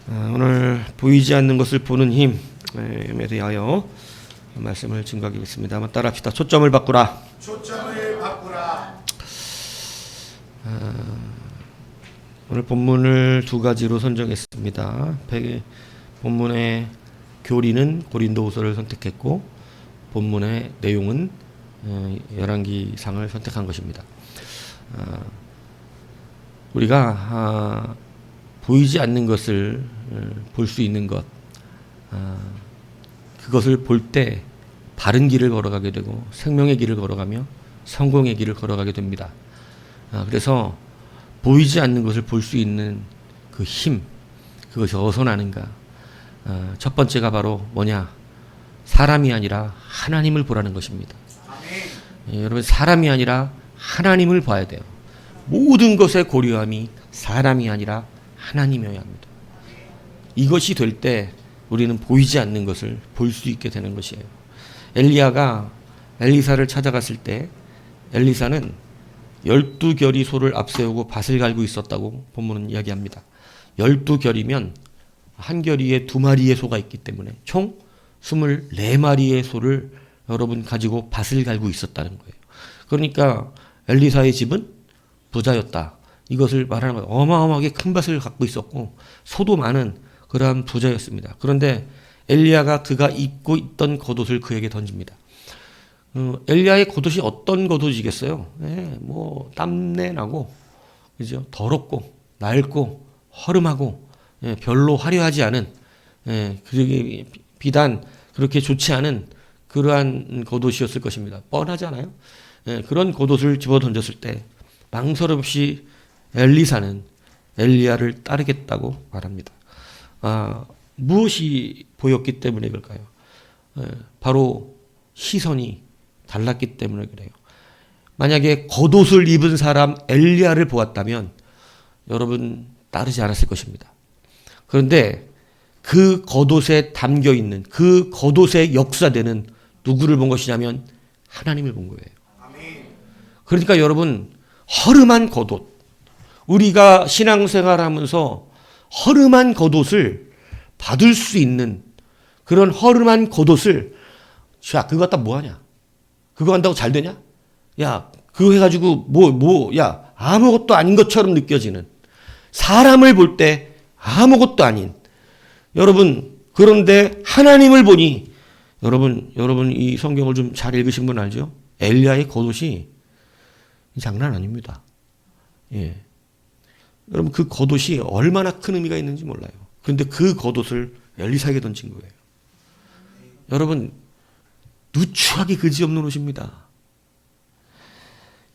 오늘 보이지 않는 것을 보는 힘에 대하여 말씀을 증거하겠습니다. 한번 따라합시다. 초점을 바꾸라. 초점을 바꾸라. 오늘 본문을 두 가지로 선정했습니다. 본문의 교리는 고린도후서를 선택했고 본문의 내용은 열왕기상을 선택한 것입니다. 우리가 보이지 않는 것을 볼 수 있는 것, 그것을 볼 때 바른 길을 걸어가게 되고 생명의 길을 걸어가며 성공의 길을 걸어가게 됩니다. 그래서 보이지 않는 것을 볼 수 있는 그 힘, 그것이 어디서 나는가? 첫 번째가 바로 뭐냐? 사람이 아니라 하나님을 보라는 것입니다. 여러분, 사람이 아니라 하나님을 봐야 돼요. 모든 것의 고려함이 사람이 아니라 하나님이어야 합니다. 이것이 될 때 우리는 보이지 않는 것을 볼 수 있게 되는 것이에요. 엘리야가 엘리사를 찾아갔을 때 엘리사는 12결의 소를 앞세우고 밭을 갈고 있었다고 본문은 이야기합니다. 12결이면 한 결의에 2마리의 소가 있기 때문에 총 24마리의 소를 여러분 가지고 밭을 갈고 있었다는 거예요. 그러니까 엘리사의 집은 부자였다. 이것을 말하는 거예요. 어마어마하게 큰 밭을 갖고 있었고 소도 많은 그러한 부자였습니다. 그런데 엘리야가 그가 입고 있던 겉옷을 그에게 던집니다. 엘리야의 겉옷이 어떤 겉옷이겠어요? 뭐 땀내 나고, 그죠? 더럽고 낡고 허름하고, 별로 화려하지 않은, 비단 그렇게 좋지 않은 그러한 겉옷이었을 것입니다. 뻔하잖아요. 그런 겉옷을 집어 던졌을 때 망설임 없이 엘리사는 엘리야를 따르겠다고 말합니다. 무엇이 보였기 때문에 그럴까요? 바로 시선이 달랐기 때문에 그래요. 만약에 겉옷을 입은 사람 엘리야를 보았다면 여러분 따르지 않았을 것입니다. 그런데 그 겉옷에 담겨 있는 그 겉옷에 역사되는 누구를 본 것이냐면 하나님을 본 거예요. 그러니까 여러분 허름한 겉옷, 우리가 신앙생활하면서 허름한 겉옷을 받을 수 있는 그런 허름한 겉옷을 야 그거 갖다 뭐하냐? 그거 한다고 잘 되냐? 야 그거 해가지고 야 아무것도 아닌 것처럼 느껴지는 사람을 볼 때 아무것도 아닌 여러분 그런데 하나님을 보니 여러분 이 성경을 좀 잘 읽으신 분 알죠? 엘리야의 겉옷이 장난 아닙니다. 여러분 그 겉옷이 얼마나 큰 의미가 있는지 몰라요. 그런데 그 겉옷을 엘리사에게 던진 거예요. 여러분 누추하게 그지없는 옷입니다.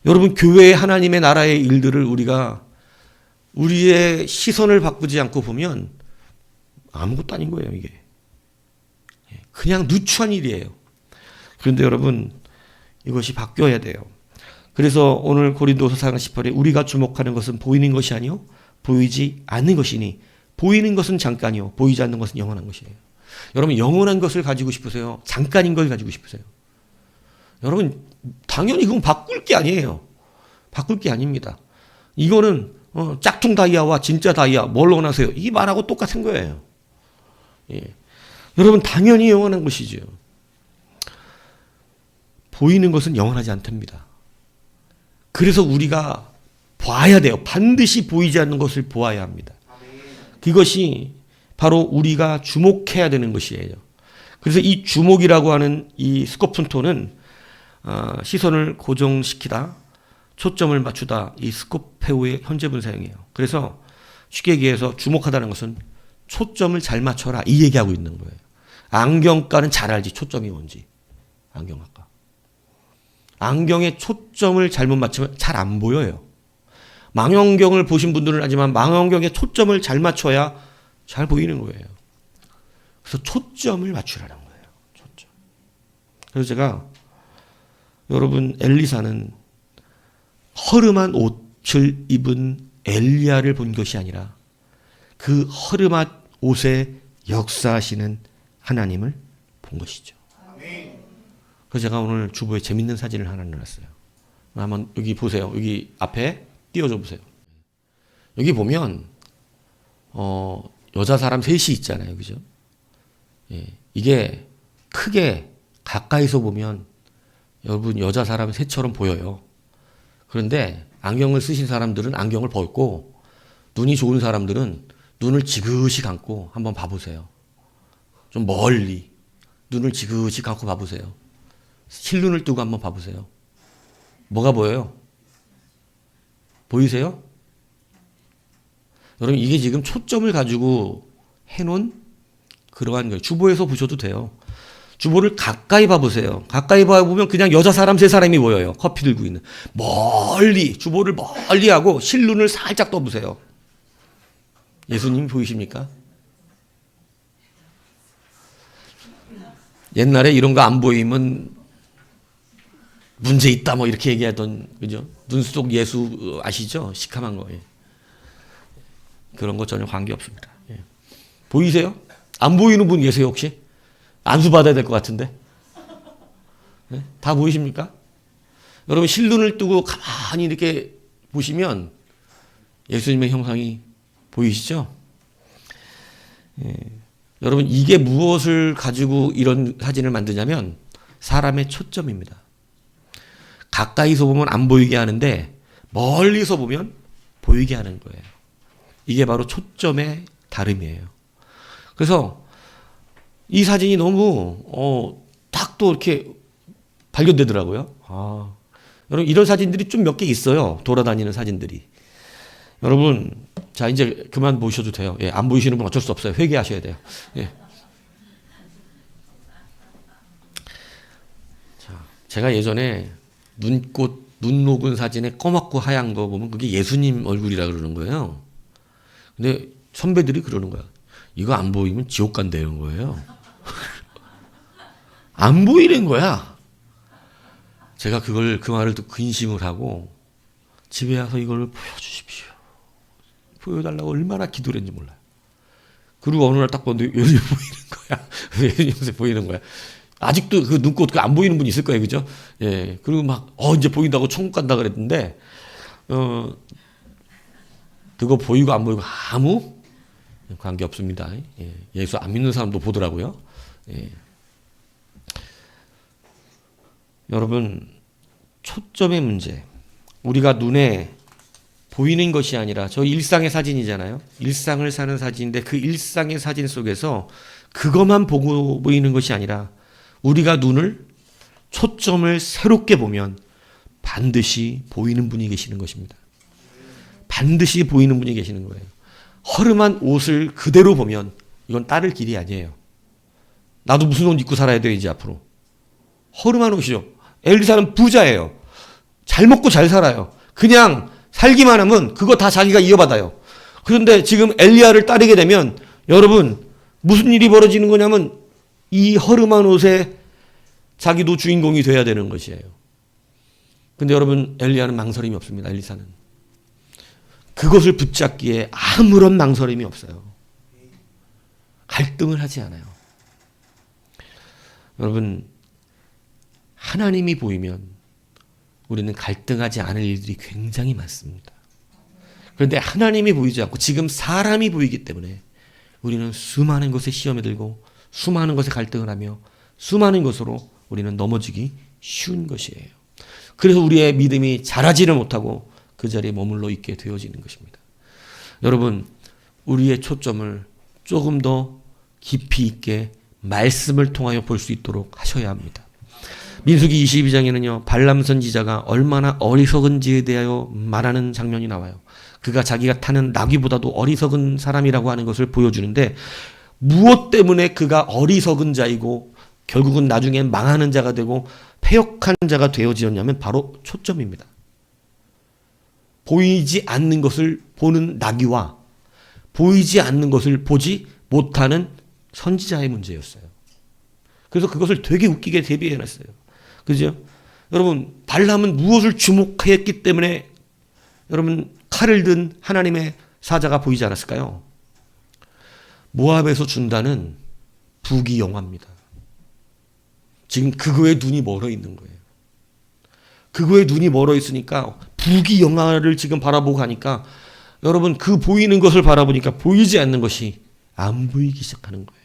여러분 교회의 하나님의 나라의 일들을 우리가 우리의 시선을 바꾸지 않고 보면 아무것도 아닌 거예요. 이게 그냥 누추한 일이에요. 그런데 여러분 이것이 바뀌어야 돼요. 그래서 오늘 고린도서 4장 18에 우리가 주목하는 것은 보이는 것이 아니요 보이지 않는 것이니 보이는 것은 잠깐이요 보이지 않는 것은 영원한 것이에요. 여러분 영원한 것을 가지고 싶으세요? 잠깐인 걸 가지고 싶으세요? 여러분 당연히 그건 바꿀 게 아니에요. 바꿀 게 아닙니다. 이거는 짝퉁 다이아와 진짜 다이아 뭘 원하세요? 이 말하고 똑같은 거예요. 여러분 당연히 영원한 것이죠. 보이는 것은 영원하지 않답니다. 그래서 우리가 봐야 돼요. 반드시 보이지 않는 것을 보아야 합니다. 그것이 바로 우리가 주목해야 되는 것이에요. 그래서 이 주목이라고 하는 이 스코픈토는 시선을 고정시키다, 초점을 맞추다, 이 스코페오의 현재분 사용이에요. 그래서 쉽게 얘기해서 주목하다는 것은 초점을 잘 맞춰라 이 얘기하고 있는 거예요. 안경가는 잘 알지 초점이 뭔지. 안경학과. 안경에 초점을 잘못 맞추면 잘 안 보여요. 망원경을 보신 분들은 알지만 망원경에 초점을 잘 맞춰야 잘 보이는 거예요. 그래서 초점을 맞추라는 거예요. 초점. 그래서 제가 여러분 엘리사는 허름한 옷을 입은 엘리야를 본 것이 아니라 그 허름한 옷에 역사하시는 하나님을 본 것이죠. 그래서 제가 오늘 주보에 재밌는 사진을 하나 넣었어요. 한번 여기 보세요. 여기 앞에 띄워줘 보세요. 여기 보면 여자 사람 셋이 있잖아요. 그죠? 예, 이게 크게 가까이서 보면 여러분 여자 사람 셋처럼 보여요. 그런데 안경을 쓰신 사람들은 안경을 벗고 눈이 좋은 사람들은 눈을 지그시 감고 한번 봐보세요. 좀 멀리 눈을 지그시 감고 봐보세요. 실눈을 뜨고 한번 봐보세요. 뭐가 보여요? 보이세요? 여러분 이게 지금 초점을 가지고 해놓은 그러한 거예요. 주보에서 보셔도 돼요. 주보를 가까이 봐보세요. 가까이 봐보면 그냥 여자 사람 세 사람이 보여요. 커피 들고 있는. 멀리 주보를 멀리 하고 실눈을 살짝 떠보세요. 예수님 보이십니까? 옛날에 이런 거 안 보이면 문제 있다 뭐 이렇게 얘기하던 그죠? 눈 속 예수 아시죠? 시커먼 거. 예. 그런 거 전혀 관계 없습니다. 예. 보이세요? 안 보이는 분 계세요 혹시? 안수 받아야 될 것 같은데. 예? 다 보이십니까? 여러분 실눈을 뜨고 가만히 이렇게 보시면 예수님의 형상이 보이시죠? 예. 여러분 이게 무엇을 가지고 이런 사진을 만드냐면 사람의 초점입니다. 가까이서 보면 안 보이게 하는데 멀리서 보면 보이게 하는 거예요. 이게 바로 초점의 다름이에요. 그래서 이 사진이 너무 딱 또 이렇게 발견되더라고요. 여러분 이런 사진들이 좀 몇 개 있어요. 돌아다니는 사진들이. 여러분 자 이제 그만 보셔도 돼요. 예, 안 보이시는 분 어쩔 수 없어요. 회개하셔야 돼요. 예. 자, 제가 예전에 눈 녹은 사진에 검었고 하얀 거 보면 그게 예수님 얼굴이라 그러는 거예요. 근데 선배들이 그러는 거야. 이거 안 보이면 지옥 간다는 거예요. 안 보이는 거야. 제가 그 말을 듣고 근심을 하고 집에 와서 이걸 보여주십시오. 보여달라고 얼마나 기도를 했는지 몰라요. 그리고 어느 날 딱 봤는데 예수님 보이는 거야. 예수님 보이는 거야. 아직도 그 눈꽃 안 보이는 분 있을 거예요. 그죠? 예. 그리고 막, 이제 보인다고 천국 간다 그랬는데, 그거 보이고 안 보이고 아무 관계 없습니다. 예. 예수 안 믿는 사람도 보더라고요. 예. 여러분, 초점의 문제. 우리가 눈에 보이는 것이 아니라 저 일상의 사진이잖아요. 일상을 사는 사진인데 그 일상의 사진 속에서 그것만 보고 보이는 것이 아니라 우리가 눈을 초점을 새롭게 보면 반드시 보이는 분이 계시는 것입니다. 반드시 보이는 분이 계시는 거예요. 허름한 옷을 그대로 보면 이건 따를 길이 아니에요. 나도 무슨 옷 입고 살아야 돼 이제 앞으로. 허름한 옷이죠. 엘리사는 부자예요. 잘 먹고 잘 살아요. 그냥 살기만 하면 그거 다 자기가 이어받아요. 그런데 지금 엘리야를 따르게 되면 여러분 무슨 일이 벌어지는 거냐면 이 허름한 옷에 자기도 주인공이 돼야 되는 것이에요. 근데 여러분 엘리야는 망설임이 없습니다. 엘리사는. 그것을 붙잡기에 아무런 망설임이 없어요. 갈등을 하지 않아요. 여러분 하나님이 보이면 우리는 갈등하지 않을 일들이 굉장히 많습니다. 그런데 하나님이 보이지 않고 지금 사람이 보이기 때문에 우리는 수많은 것에 시험에 들고 수많은 것에 갈등을 하며 수많은 것으로 우리는 넘어지기 쉬운 것이에요. 그래서 우리의 믿음이 자라지를 못하고 그 자리에 머물러 있게 되어지는 것입니다. 여러분 우리의 초점을 조금 더 깊이 있게 말씀을 통하여 볼 수 있도록 하셔야 합니다. 민수기 22장에는요. 발람 선지자가 얼마나 어리석은지에 대하여 말하는 장면이 나와요. 그가 자기가 타는 나귀보다도 어리석은 사람이라고 하는 것을 보여주는데 무엇 때문에 그가 어리석은 자이고 결국은 나중에 망하는 자가 되고 패역한 자가 되어지었냐면 바로 초점입니다. 보이지 않는 것을 보는 나귀와 보이지 않는 것을 보지 못하는 선지자의 문제였어요. 그래서 그것을 되게 웃기게 대비해놨어요. 그죠? 여러분 발람은 무엇을 주목했기 때문에 여러분 칼을 든 하나님의 사자가 보이지 않았을까요? 모압에서 준다는 부귀영화입니다. 지금 그거에 눈이 멀어 있는 거예요. 그거에 눈이 멀어 있으니까 부귀영화를 지금 바라보고 가니까 여러분 그 보이는 것을 바라보니까 보이지 않는 것이 안 보이기 시작하는 거예요.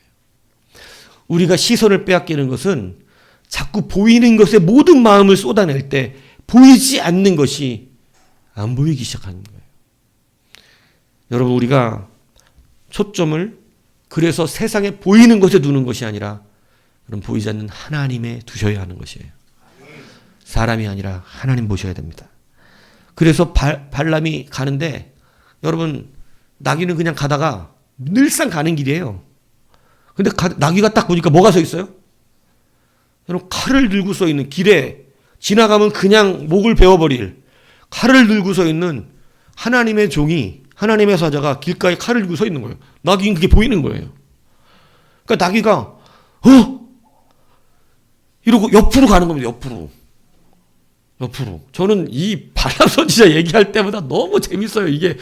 우리가 시선을 빼앗기는 것은 자꾸 보이는 것에 모든 마음을 쏟아낼 때 보이지 않는 것이 안 보이기 시작하는 거예요. 여러분, 우리가 초점을 그래서 세상에 보이는 것에 두는 것이 아니라 그럼 보이지 않는 하나님에 두셔야 하는 것이에요. 사람이 아니라 하나님 보셔야 됩니다. 그래서 발람이 가는데 여러분, 나귀는 그냥 가다가 늘상 가는 길이에요. 근데 나귀가 딱 보니까 뭐가 서 있어요? 여러분, 칼을 들고 서 있는, 길에 지나가면 그냥 목을 베어버릴 칼을 들고 서 있는 하나님의 종이, 하나님의 사자가 길가에 칼을 들고 서 있는 거예요. 나귀는 그게 보이는 거예요. 그러니까 나귀가 이러고 옆으로 가는 겁니다. 옆으로. 저는 이 발람 선지자 얘기할 때마다 너무 재밌어요. 이게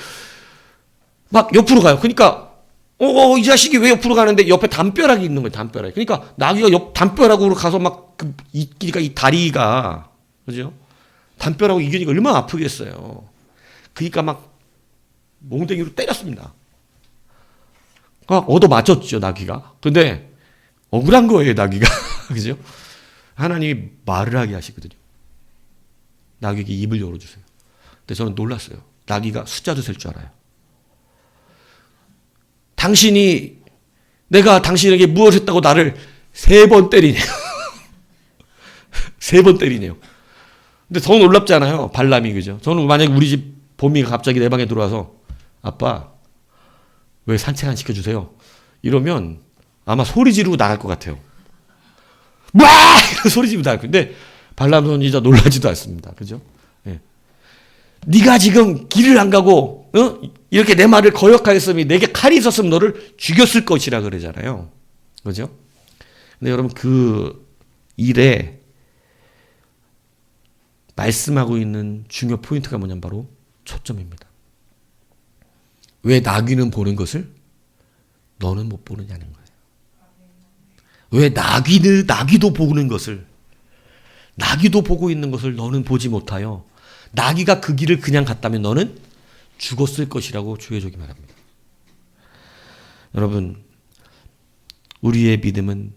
막 옆으로 가요. 그러니까 이 자식이 왜 옆으로 가는데 옆에 담벼락이 있는 거예요. 담벼락. 그러니까 나귀가 옆 담벼락으로 가서 막 이 다리가, 그죠? 담벼락하고 이겨니까 얼마나 아프겠어요. 그러니까 막 몽댕이로 때렸습니다. 얻어 맞췄죠, 나귀가. 근데 억울한 거예요, 나귀가. 그죠? 하나님이 말을 하게 하시거든요. 나귀에게 입을 열어주세요. 근데 저는 놀랐어요. 나귀가 숫자도 셀 줄 알아요. 내가 당신에게 무엇을 했다고 나를 3번 때리네요. 3번 때리네요. 근데 더 놀랍지 않아요? 발람이, 그죠? 저는 만약에 우리 집 보미가 갑자기 내 방에 들어와서 아빠, 왜 산책 안 시켜주세요? 이러면 아마 소리 지르고 나갈 것 같아요. 와! 소리 지르고 나갈 거예요. 근데 발람 선지자 놀라지도 않습니다. 그죠? 네. 네가 지금 길을 안 가고 이렇게 내 말을 거역하였으면 내게 칼이 있었으면 너를 죽였을 것이라 그러잖아요. 그죠? 근데 여러분, 그 일에 말씀하고 있는 중요 포인트가 뭐냐면 바로 초점입니다. 왜 나귀는 보는 것을 너는 못 보느냐는 거예요. 왜 나귀도 보는 것을, 나귀도 보고 있는 것을 너는 보지 못하여 나귀가 그 길을 그냥 갔다면 너는 죽었을 것이라고 주의 종이 말합니다. 여러분, 우리의 믿음은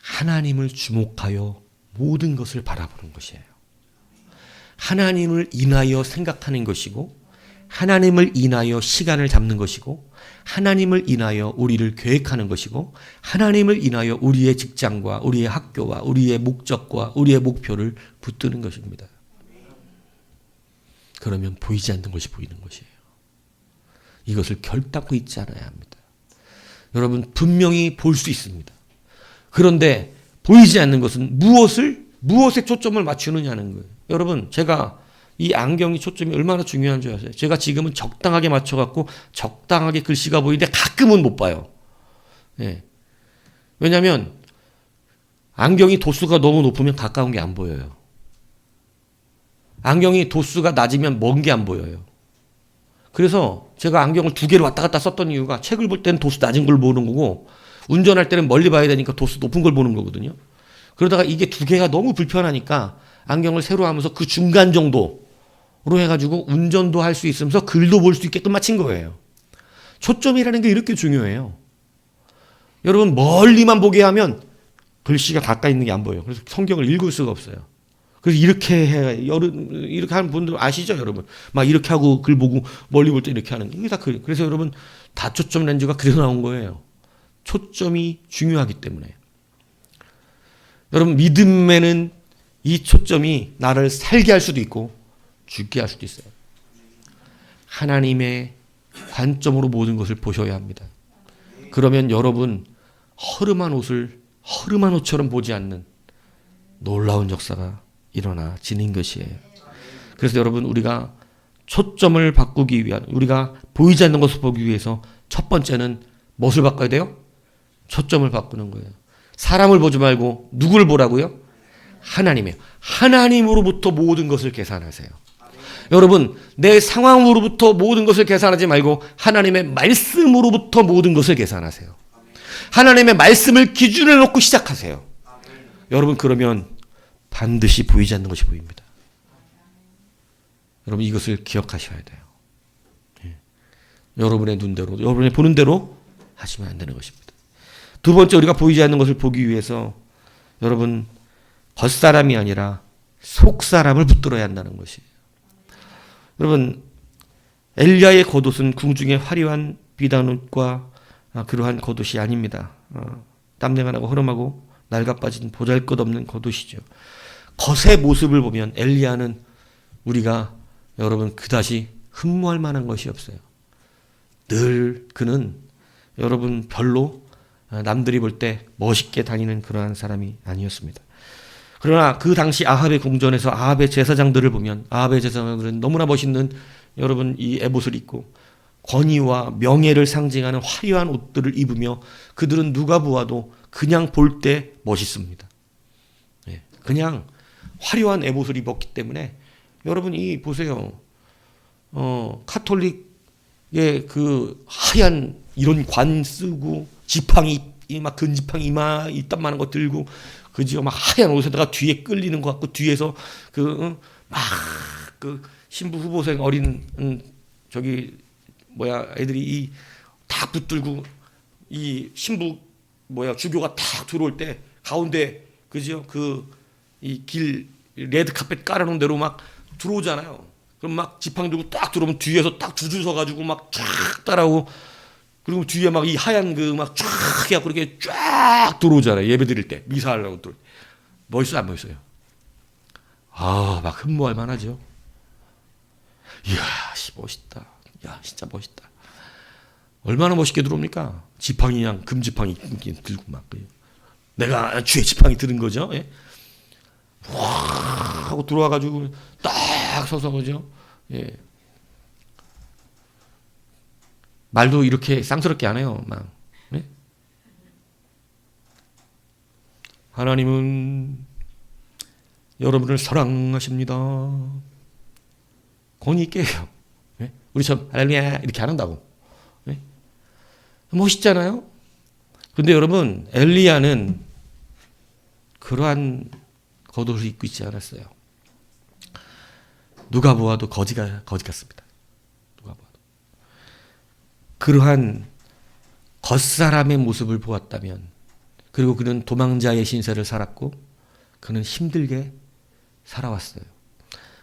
하나님을 주목하여 모든 것을 바라보는 것이에요. 하나님을 인하여 생각하는 것이고, 하나님을 인하여 시간을 잡는 것이고, 하나님을 인하여 우리를 계획하는 것이고, 하나님을 인하여 우리의 직장과 우리의 학교와 우리의 목적과 우리의 목표를 붙드는 것입니다. 그러면 보이지 않는 것이 보이는 것이에요. 이것을 결단코 잊지 않아야 합니다. 여러분, 분명히 볼 수 있습니다. 그런데 보이지 않는 것은 무엇에 초점을 맞추느냐는 거예요. 여러분, 제가 이 안경이 초점이 얼마나 중요한 줄 아세요? 제가 지금은 적당하게 맞춰갖고 적당하게 글씨가 보이는데 가끔은 못 봐요. 예. 왜냐하면 안경이 도수가 너무 높으면 가까운 게 안 보여요. 안경이 도수가 낮으면 먼 게 안 보여요. 그래서 제가 안경을 2개를 왔다 갔다 썼던 이유가 책을 볼 때는 도수 낮은 걸 보는 거고 운전할 때는 멀리 봐야 되니까 도수 높은 걸 보는 거거든요. 그러다가 이게 2개가 너무 불편하니까 안경을 새로 하면서 그 중간 정도로 해가지고 운전도 할 수 있으면서 글도 볼 수 있게끔 맞춘 거예요. 초점이라는 게 이렇게 중요해요. 여러분, 멀리만 보게 하면 글씨가 가까이 있는 게 안 보여요. 그래서 성경을 읽을 수가 없어요. 그래서 이렇게 하는 분들 아시죠, 여러분? 막 이렇게 하고 글 보고 멀리 볼 때 이렇게 하는. 이게 다 그래서 여러분, 다초점 렌즈가 그래서 나온 거예요. 초점이 중요하기 때문에. 여러분, 믿음에는 이 초점이 나를 살게 할 수도 있고 죽게 할 수도 있어요. 하나님의 관점으로 모든 것을 보셔야 합니다. 그러면 여러분, 허름한 옷처럼 보지 않는 놀라운 역사가 일어나지는 것이에요. 그래서 여러분, 우리가 초점을 바꾸기 위한, 우리가 보이지 않는 것을 보기 위해서 첫 번째는 무엇을 바꿔야 돼요? 초점을 바꾸는 거예요. 사람을 보지 말고 누구를 보라고요? 하나님이에요. 하나님으로부터 모든 것을 계산하세요. 여러분, 내 상황으로부터 모든 것을 계산하지 말고 하나님의 말씀으로부터 모든 것을 계산하세요. 하나님의 말씀을 기준을 놓고 시작하세요. 여러분, 그러면 반드시 보이지 않는 것이 보입니다. 여러분, 이것을 기억하셔야 돼요. 예. 여러분의 눈대로, 여러분의 보는 대로 하시면 안 되는 것입니다. 두 번째, 우리가 보이지 않는 것을 보기 위해서 여러분 겉사람이 아니라 속사람을 붙들어야 한다는 것이에요. 여러분 엘리야의 겉옷은 궁중의 화려한 비단옷과 그러한 겉옷이 아닙니다. 땀내가 나고 흐름하고 낡아빠진 보잘것없는 겉옷이죠. 겉의 모습을 보면 엘리야는 우리가 여러분 그다지 흠모할 만한 것이 없어요. 늘 그는 여러분 별로 남들이 볼 때 멋있게 다니는 그러한 사람이 아니었습니다. 그러나 그 당시 아합의 궁전에서 아합의 제사장들을 보면 아합의 제사장들은 너무나 멋있는 여러분 이 에봇을 입고 권위와 명예를 상징하는 화려한 옷들을 입으며 그들은 누가 보아도 그냥 볼 때 멋있습니다. 그냥 화려한 에봇을 입었기 때문에 여러분 이 보세요. 카톨릭의 그 하얀 이런 관 쓰고 지팡이 막 근지팡이 이마 이딴만한 거 들고 그지요 막 하얀 옷에다가 뒤에 끌리는 것 같고 뒤에서 그 막 그 신부 후보생 어린 저기 뭐야 애들이 이 다 붙들고 이 신부 뭐야 주교가 딱 들어올 때 가운데 그죠 그 이 길 레드 카펫 깔아놓은 대로 막 들어오잖아요. 그럼 막 지팡이 들고 딱 들어오면 뒤에서 딱 줄줄 서가지고 막 쫙 따라오고 그리고 뒤에 막 이 하얀 그 막 쫙 해갖고 이렇게 쫙 들어오잖아요. 예배 드릴 때 미사하려고 또 멋있어요 안 멋있어요? 막 흠모할 만하죠. 이야 멋있다. 야 진짜 멋있다. 얼마나 멋있게 들어옵니까? 지팡이랑 금지팡이 들고 막 내가 주의 지팡이 들은 거죠. 예? 와 하고 들어와가지고 딱 서서 그죠. 예. 말도 이렇게 쌍스럽게 안 해요. 막 예? 하나님은 여러분을 사랑하십니다. 권위 있게 해요. 예? 우리처럼 할렐루야 이렇게 안 한다고. 예? 멋있잖아요. 근데 여러분 엘리야는 그러한 겉옷을 입고 있지 않았어요. 누가 보아도 거지 같습니다. 누가 보아도. 그러한 겉사람의 모습을 보았다면 그리고 그는 도망자의 신세를 살았고 그는 힘들게 살아왔어요.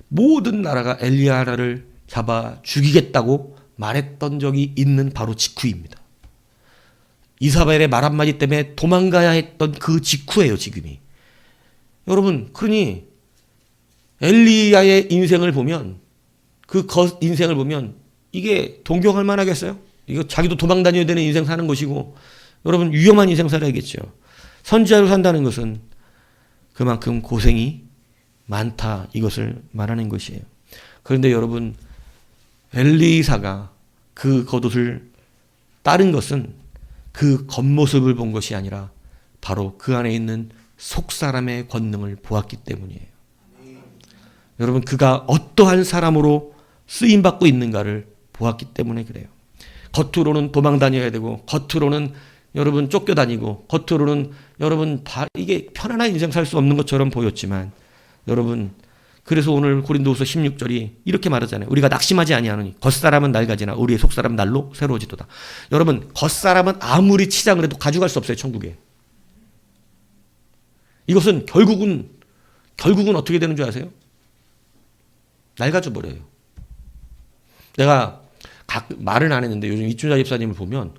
모든 나라가 엘리야를 잡아 죽이겠다고 말했던 적이 있는 바로 직후입니다. 이사벨의 말 한마디 때문에 도망가야 했던 그 직후예요, 지금이. 여러분, 그러니 엘리야의 인생을 보면 그 인생을 보면 이게 동경할 만하겠어요? 이거 자기도 도망 다녀야 되는 인생 사는 것이고 여러분 위험한 인생 살아야겠죠. 선지자로 산다는 것은 그만큼 고생이 많다 이것을 말하는 것이에요. 그런데 여러분 엘리사가 그 겉옷을 따른 것은 그 겉모습을 본 것이 아니라 바로 그 안에 있는 속사람의 권능을 보았기 때문이에요. 여러분 그가 어떠한 사람으로 쓰임받고 있는가를 보았기 때문에 그래요. 겉으로는 도망 다녀야 되고 겉으로는 여러분 쫓겨다니고 겉으로는 여러분 이게 편안한 인생 살 수 없는 것처럼 보였지만 여러분 그래서 오늘 고린도후서 16절이 이렇게 말하잖아요. 우리가 낙심하지 아니하노니 겉사람은 낡아지나 우리의 속사람은 날로 새로워지도다. 여러분 겉사람은 아무리 치장을 해도 가져갈 수 없어요. 천국에. 이것은 결국은 어떻게 되는 줄 아세요? 낡아져 버려요. 내가 말은 안 했는데 요즘 이춘자 집사님을 보면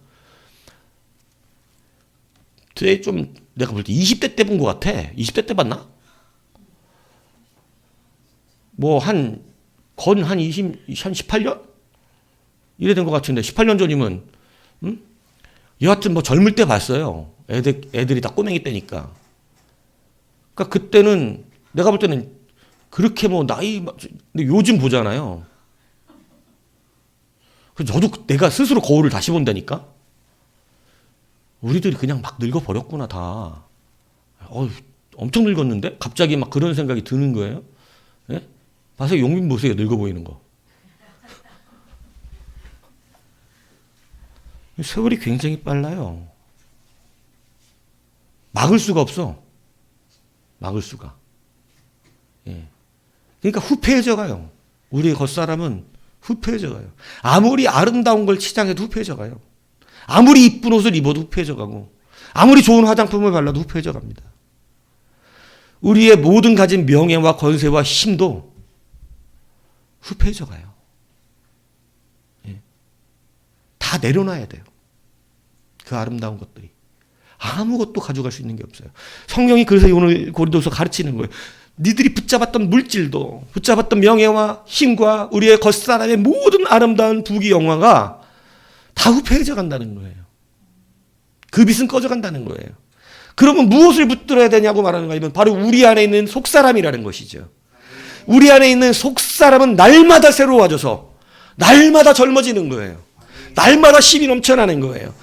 되게 좀 내가 볼 때 20대 때 본 것 같아. 20대 때 봤나? 뭐 한 18년? 이래 된 것 같은데 18년 전이면 여하튼 뭐 젊을 때 봤어요. 애들이 다 꼬맹이 때니까. 그러니까 그때는 내가 볼 때는 그렇게 뭐 나이 근데 요즘 보잖아요. 그래서 저도 내가 스스로 거울을 다시 본다니까. 우리들이 그냥 막 늙어버렸구나 다. 엄청 늙었는데? 갑자기 막 그런 생각이 드는 거예요. 예? 봐서 용빈 보세요. 늙어 보이는 거. 세월이 굉장히 빨라요. 막을 수가 없어. 막을 수가. 예. 그러니까 후패해져 가요. 우리의 겉사람은 후패해져 가요. 아무리 아름다운 걸 치장해도 후패해져 가요. 아무리 이쁜 옷을 입어도 후패해져 가고 아무리 좋은 화장품을 발라도 후패해져 갑니다. 우리의 모든 가진 명예와 권세와 힘도 후패해져 가요. 예. 다 내려놔야 돼요. 그 아름다운 것들이. 아무것도 가져갈 수 있는 게 없어요. 성경이 그래서 오늘 고린도서 가르치는 거예요. 니들이 붙잡았던 물질도, 붙잡았던 명예와 힘과 우리의 겉사람의 모든 아름다운 부귀 영화가 다 후패해져 간다는 거예요. 그 빛은 꺼져 간다는 거예요. 그러면 무엇을 붙들어야 되냐고 말하는 거예요. 바로 우리 안에 있는 속사람이라는 것이죠. 우리 안에 있는 속사람은 날마다 새로워져서 날마다 젊어지는 거예요. 날마다 힘이 넘쳐나는 거예요.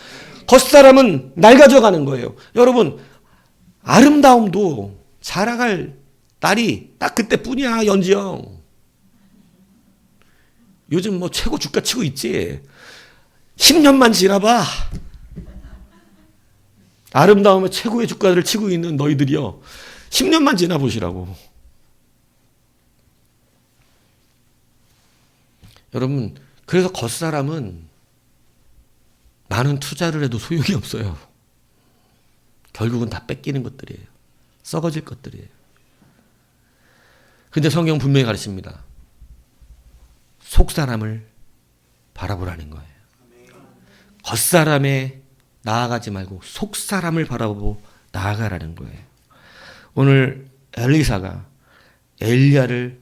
겉사람은 낡아져가는 거예요. 여러분, 아름다움도 자랑할 날이 딱 그때뿐이야, 연지영. 요즘 뭐 최고 주가 치고 있지. 10년만 지나봐. 아름다움의 최고의 주가를 치고 있는 너희들이요. 10년만 지나보시라고. 여러분, 그래서 겉사람은 많은 투자를 해도 소용이 없어요. 결국은 다 뺏기는 것들이에요. 썩어질 것들이에요. 근데 성경 분명히 가르칩니다. 속사람을 바라보라는 거예요. 겉사람에 나아가지 말고 속사람을 바라보고 나아가라는 거예요. 오늘 엘리사가 엘리야를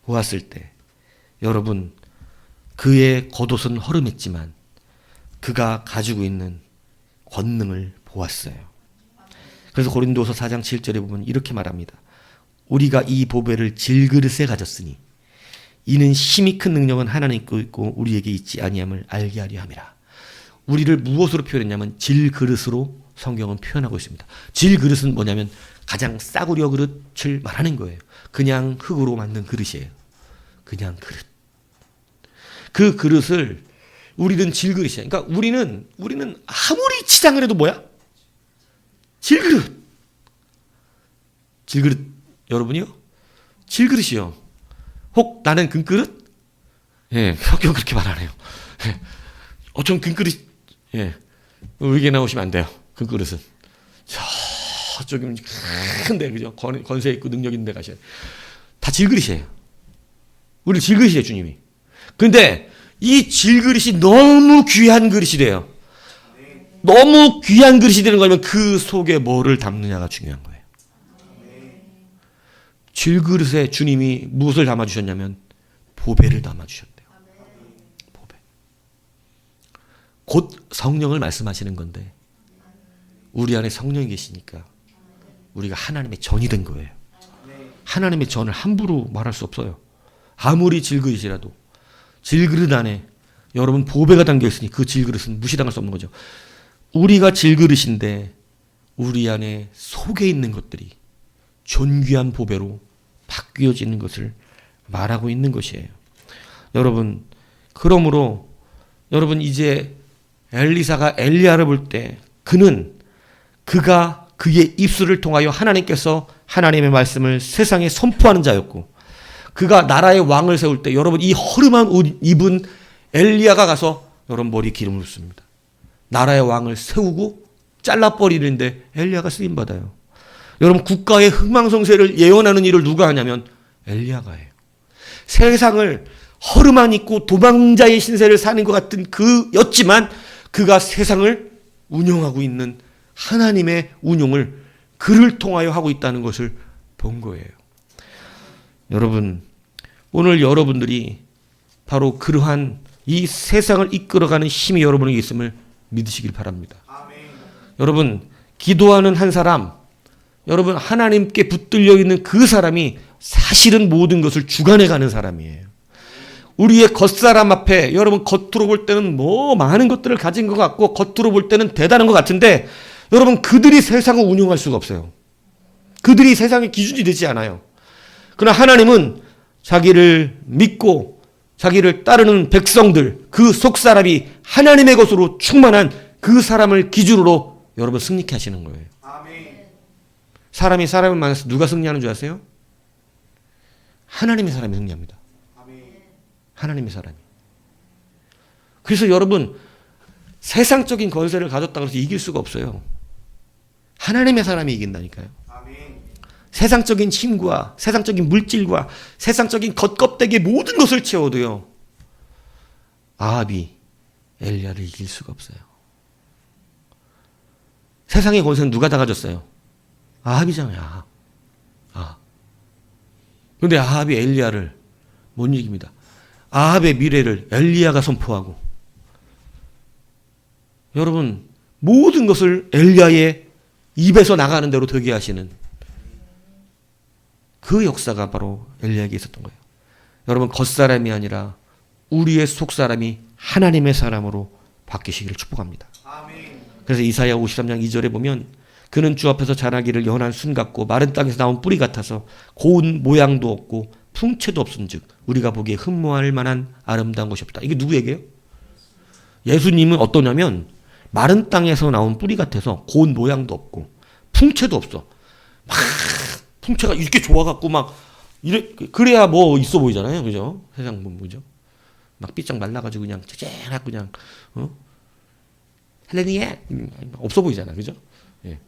보았을 때 여러분 그의 겉옷은 허름했지만 그가 가지고 있는 권능을 보았어요. 그래서 고린도서 4장 7절에 보면 이렇게 말합니다. 우리가 이 보배를 질그릇에 가졌으니 이는 힘이 큰 능력은 하나님께 있고 우리에게 있지 아니함을 알게 하려 함이라. 우리를 무엇으로 표현했냐면 질그릇으로 성경은 표현하고 있습니다. 질그릇은 뭐냐면 가장 싸구려 그릇을 말하는 거예요. 그냥 흙으로 만든 그릇이에요. 그냥 그릇. 그 그릇을 우리는 질그릇이야. 그러니까 우리는 아무리 치장을 해도 뭐야? 질그릇. 질그릇 여러분이요? 질그릇이요. 혹 나는 금그릇? 예, 성경 그렇게 말하네요. 예. 좀 금그릇. 예, 의견 나오시면 안 돼요. 금그릇은 저쪽이면 큰데 그죠? 권세 있고 능력 있는 데 가셔야 돼요. 다 질그릇이에요. 우리 질그릇이에요, 주님이. 근데 이 질그릇이 너무 귀한 그릇이 돼요. 너무 귀한 그릇이 되는 거면 그 속에 뭐를 담느냐가 중요한 거예요. 질그릇에 주님이 무엇을 담아주셨냐면 보배를 담아주셨대요. 보배. 곧 성령을 말씀하시는 건데 우리 안에 성령이 계시니까 우리가 하나님의 전이 된 거예요. 하나님의 전을 함부로 말할 수 없어요. 아무리 질그릇이라도 질그릇 안에 여러분 보배가 담겨 있으니 그 질그릇은 무시당할 수 없는 거죠. 우리가 질그릇인데 우리 안에 속에 있는 것들이 존귀한 보배로 바뀌어지는 것을 말하고 있는 것이에요. 여러분, 그러므로 여러분 이제 엘리사가 엘리야를 볼 때 그가 그의 입술을 통하여 하나님께서 하나님의 말씀을 세상에 선포하는 자였고 그가 나라의 왕을 세울 때 여러분 이 허름한 옷 입은 엘리야가 가서 여러분 머리에 기름을 붓습니다. 나라의 왕을 세우고 잘라버리는데 엘리야가 쓰임받아요. 여러분 국가의 흥망성쇠를 예언하는 일을 누가 하냐면 엘리야가 해요. 세상을 허름한 입고 도망자의 신세를 사는 것 같은 그였지만 그가 세상을 운영하고 있는 하나님의 운용을 그를 통하여 하고 있다는 것을 본 거예요. 여러분, 오늘 여러분들이 바로 그러한 이 세상을 이끌어가는 힘이 여러분에게 있음을 믿으시길 바랍니다. 아멘. 여러분, 기도하는 한 사람, 여러분 하나님께 붙들려 있는 그 사람이 사실은 모든 것을 주관해가는 사람이에요. 우리의 겉사람 앞에 여러분 겉으로 볼 때는 뭐 많은 것들을 가진 것 같고 겉으로 볼 때는 대단한 것 같은데 여러분 그들이 세상을 운영할 수가 없어요. 그들이 세상의 기준이 되지 않아요. 그러나 하나님은 자기를 믿고 자기를 따르는 백성들, 그 속사람이 하나님의 것으로 충만한 그 사람을 기준으로 여러분 승리케 하시는 거예요. 아멘. 사람이 사람을 만나서 누가 승리하는 줄 아세요? 하나님의 사람이 승리합니다. 아멘. 하나님의 사람이. 그래서 여러분 세상적인 권세를 가졌다고 해서 이길 수가 없어요. 하나님의 사람이 이긴다니까요. 아멘. 세상적인 힘과 세상적인 물질과 세상적인 겉껍데기 모든 것을 채워도요. 아합이 엘리야를 이길 수가 없어요. 세상의 권세는 누가 다 가졌어요? 아합이잖아요. 아합. 그런데 아합이 엘리야를 못 이깁니다. 아합의 미래를 엘리야가 선포하고 여러분 모든 것을 엘리야의 입에서 나가는 대로 되게 하시는 그 역사가 바로 엘리야에게 있었던 거예요. 여러분 겉사람이 아니라 우리의 속사람이 하나님의 사람으로 바뀌시기를 축복합니다. 아멘. 그래서 이사야 53장 2절에 보면 그는 주 앞에서 자라기를 연한 순 같고 마른 땅에서 나온 뿌리 같아서 고운 모양도 없고 풍채도 없은즉 우리가 보기에 흠모할 만한 아름다운 것이 없다. 이게 누구 얘기예요? 예수님은 어떠냐면 마른 땅에서 나온 뿌리 같아서 고운 모양도 없고 풍채도 없어. 막 풍채가 이렇게 좋아갖고 막 이래 그래야 뭐 있어 보이잖아요, 그죠? 세상 보면 뭐죠? 막 삐쩍 말라가지고 그냥 쨍쨍하고 그냥 헬레니에 없어 보이잖아, 그죠? 예.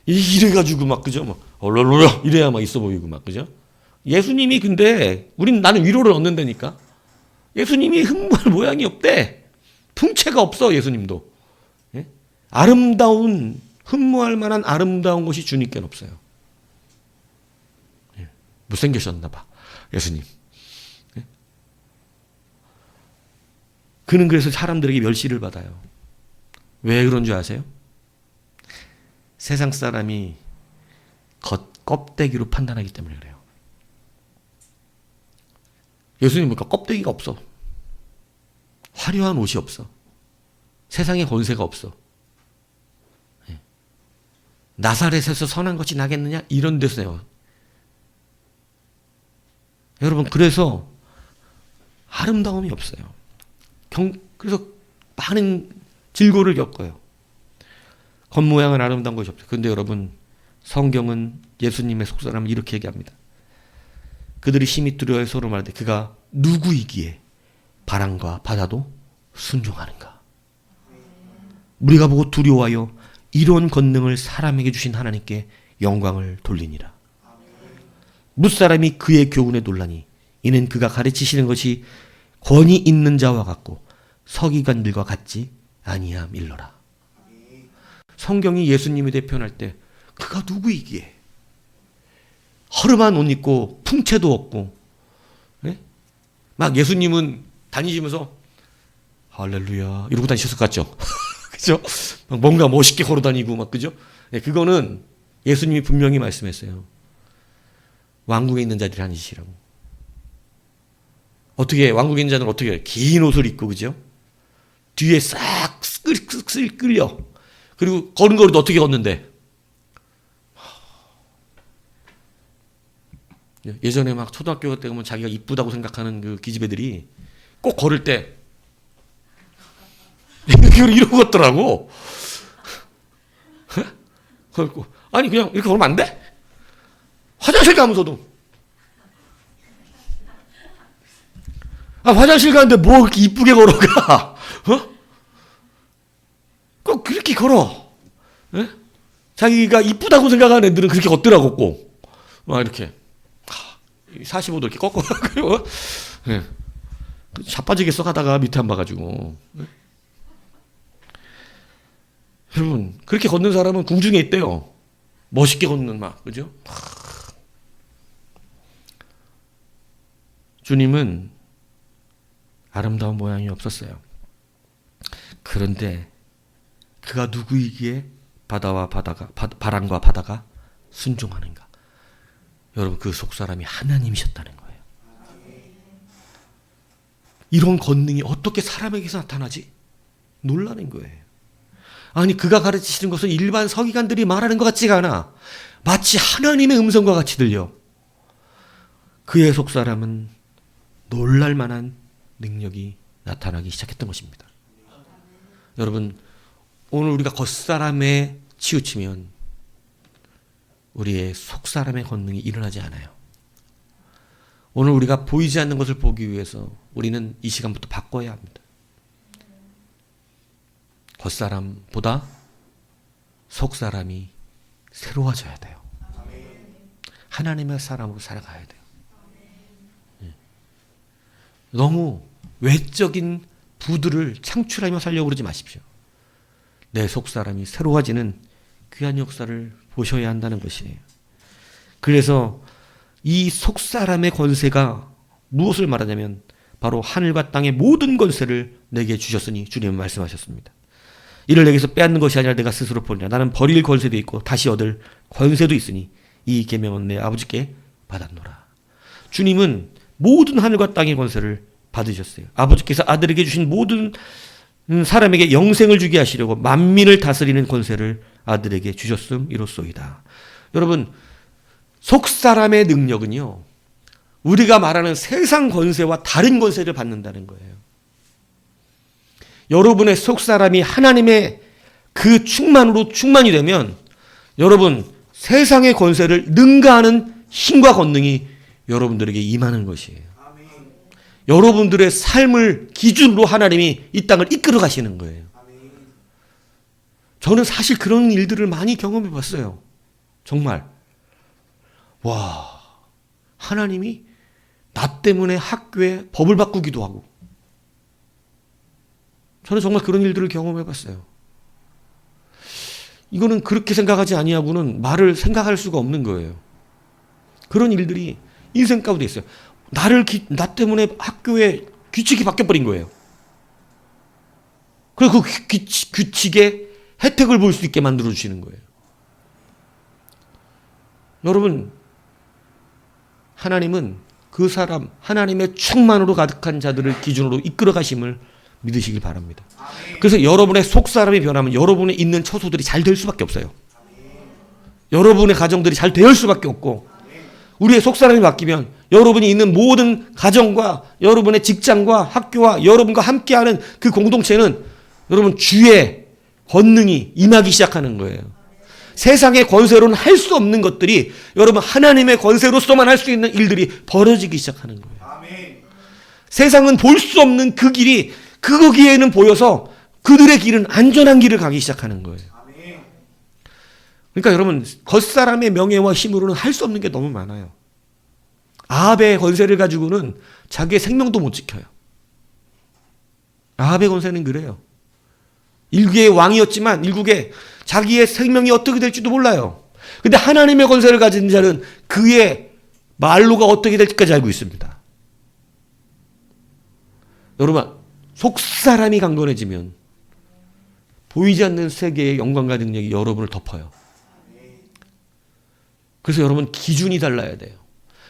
이래가지고 막 그죠? 막 얼얼얼 이래야 막 있어 보이고 막 그죠? 예수님이 근데 나는 위로를 얻는다니까. 예수님이 흠모할 모양이 없대. 풍채가 없어 예수님도. 예? 아름다운 흠모할 만한 아름다운 것이 주님께는 없어요. 예. 못생기셨나 봐 예수님. 예? 그는 그래서 사람들에게 멸시를 받아요. 왜 그런 줄 아세요? 세상 사람이 껍데기로 판단하기 때문에 그래요. 예수님 보니까 껍데기가 없어. 화려한 옷이 없어. 세상에 권세가 없어. 예. 나사렛에서 선한 것이 나겠느냐? 이런 데서요. 여러분 그래서 아름다움이 없어요. 그래서 많은 질고를 겪어요. 겉모양은 아름다운 것이 없어요. 그런데 여러분 성경은 예수님의 속사람을 이렇게 얘기합니다. 그들이 심히 두려워해 서로 말하되 그가 누구이기에 바람과 바다도 순종하는가. 우리가 보고 두려워하여 이런 권능을 사람에게 주신 하나님께 영광을 돌리니라. 뭇사람이 그의 교훈에 놀라니 이는 그가 가르치시는 것이 권위 있는 자와 같고 서기관들과 같지 아니함일러라. 성경이 예수님에 대해 표현할 때 그가 누구이기에 허름한 옷 입고 풍채도 없고 네? 막 예수님은 다니시면서 할렐루야 이러고 다니셨을 것 같죠? 그죠? 막 뭔가 멋있게 걸어 다니고 막 그죠? 네, 그거는 예수님이 분명히 말씀했어요. 왕궁에 있는 자들이 아니시라고. 어떻게 왕궁에 있는 자들은 어떻게 해요? 긴 옷을 입고 그죠? 뒤에 싹 끌려. 그리고 걸음걸이도 어떻게 걷는데? 예전에 막 초등학교 때 보면 자기가 이쁘다고 생각하는 그 기집애들이 꼭 걸을 때 이러고 걷더라고. 아니 그냥 이렇게 걸으면 안 돼? 화장실 가면서도 화장실 가는데 뭐 그렇게 이쁘게 걸어가? 꼭 그렇게 걸어. 에? 자기가 이쁘다고 생각하는 애들은 그렇게 걷더라고 꼭. 막 이렇게 45도 이렇게 꺾어가지고 예. 자빠지겠어 하다가 밑에 안 봐가지고. 예. 여러분 그렇게 걷는 사람은 궁중에 있대요. 멋있게 걷는 막 그죠? 주님은 아름다운 모양이 없었어요. 그런데 그가 누구이기에 바람과 바다가 순종하는가? 여러분 그 속사람이 하나님이셨다는 거예요. 이런 권능이 어떻게 사람에게서 나타나지? 놀라는 거예요. 아니 그가 가르치시는 것은 일반 서기관들이 말하는 것 같지가 않아. 마치 하나님의 음성과 같이 들려. 그의 속사람은 놀랄 만한 능력이 나타나기 시작했던 것입니다. 여러분 오늘 우리가 겉사람에 치우치면 우리의 속사람의 권능이 일어나지 않아요. 오늘 우리가 보이지 않는 것을 보기 위해서 우리는 이 시간부터 바꿔야 합니다. 겉사람보다 속사람이 새로워져야 돼요. 하나님의 사람으로 살아가야 돼요. 너무 외적인 부들을 창출하며 살려고 그러지 마십시오. 내 속사람이 새로워지는 귀한 역사를 보셔야 한다는 것이에요. 그래서 이 속사람의 권세가 무엇을 말하냐면 바로 하늘과 땅의 모든 권세를 내게 주셨으니 주님은 말씀하셨습니다. 이를 내게서 빼앗는 것이 아니라 내가 스스로 버리라. 나는 버릴 권세도 있고 다시 얻을 권세도 있으니 이 계명은 내 아버지께 받았노라. 주님은 모든 하늘과 땅의 권세를 받으셨어요. 아버지께서 아들에게 주신 모든 사람에게 영생을 주게 하시려고 만민을 다스리는 권세를 아들에게 주셨음이로소이다. 여러분, 속사람의 능력은요, 우리가 말하는 세상 권세와 다른 권세를 받는다는 거예요. 여러분의 속사람이 하나님의 그 충만으로 충만이 되면 여러분 세상의 권세를 능가하는 힘과 권능이 여러분들에게 임하는 것이에요. 아멘. 여러분들의 삶을 기준으로 하나님이 이 땅을 이끌어 가시는 거예요. 아멘. 저는 사실 그런 일들을 많이 경험해 봤어요. 정말. 와, 하나님이 나 때문에 학교에 법을 바꾸기도 하고, 저는 정말 그런 일들을 경험해 봤어요. 이거는 그렇게 생각하지 아니하고는 말을 생각할 수가 없는 거예요. 그런 일들이 인생 가운데 있어요. 나 때문에 학교에 규칙이 바뀌어버린 거예요. 그리고 그 규칙의 혜택을 볼 수 있게 만들어주시는 거예요. 여러분, 하나님은 그 사람, 하나님의 충만으로 가득한 자들을 기준으로 이끌어 가심을 믿으시길 바랍니다. 그래서 여러분의 속사람이 변하면 여러분이 있는 처소들이 잘 될 수밖에 없어요. 여러분의 가정들이 잘 될 수밖에 없고, 우리의 속사람이 바뀌면 여러분이 있는 모든 가정과 여러분의 직장과 학교와 여러분과 함께하는 그 공동체는 여러분 주의 권능이 임하기 시작하는 거예요. 세상의 권세로는 할 수 없는 것들이 여러분 하나님의 권세로서만 할 수 있는 일들이 벌어지기 시작하는 거예요. 아멘. 세상은 볼 수 없는 그 길이 거기에는 보여서 그들의 길은 안전한 길을 가기 시작하는 거예요. 아멘. 그러니까 여러분 겉사람의 명예와 힘으로는 할 수 없는 게 너무 많아요. 아합의 권세를 가지고는 자기의 생명도 못 지켜요. 아합의 권세는 그래요. 일국의 왕이었지만 일국에 자기의 생명이 어떻게 될지도 몰라요. 근데 하나님의 권세를 가진 자는 그의 말로가 어떻게 될지까지 알고 있습니다. 여러분, 속사람이 강건해지면 보이지 않는 세계의 영광과 능력이 여러분을 덮어요. 그래서 여러분 기준이 달라야 돼요.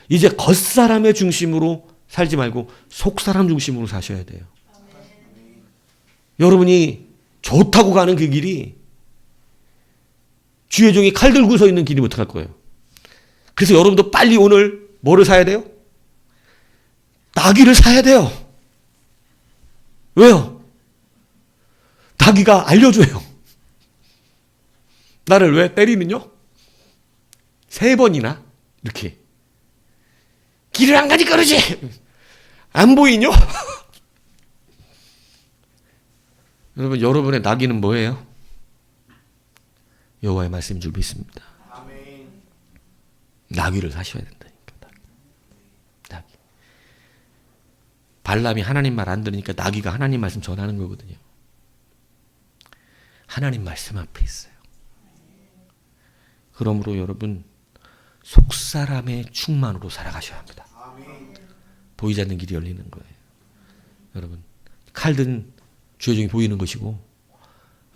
이제 겉사람의 중심으로 살지 말고 속사람 중심으로 사셔야 돼요. 여러분이 좋다고 가는 그 길이 주의 종이 칼 들고 서 있는 길이면 어떡할 거예요? 그래서 여러분도 빨리 오늘 뭐를 사야 돼요? 나귀를 사야 돼요. 왜요? 나귀가 알려줘요. 나를 왜 때리는요? 3번이나 이렇게 길을 안 가니까 그러지. 안 보이뇨? 여러분의 나귀는 뭐예요? 여호와의 말씀인 줄 믿습니다. 아멘. 나귀를 사셔야 된다니까. 나귀. 발람이 하나님 말 안 들으니까 나귀가 하나님 말씀 전하는 거거든요. 하나님 말씀 앞에 있어요. 그러므로 여러분 속사람의 충만으로 살아가셔야 합니다. 아멘. 보이지 않는 길이 열리는 거예요. 여러분 칼든 주의 종이 보이는 것이고,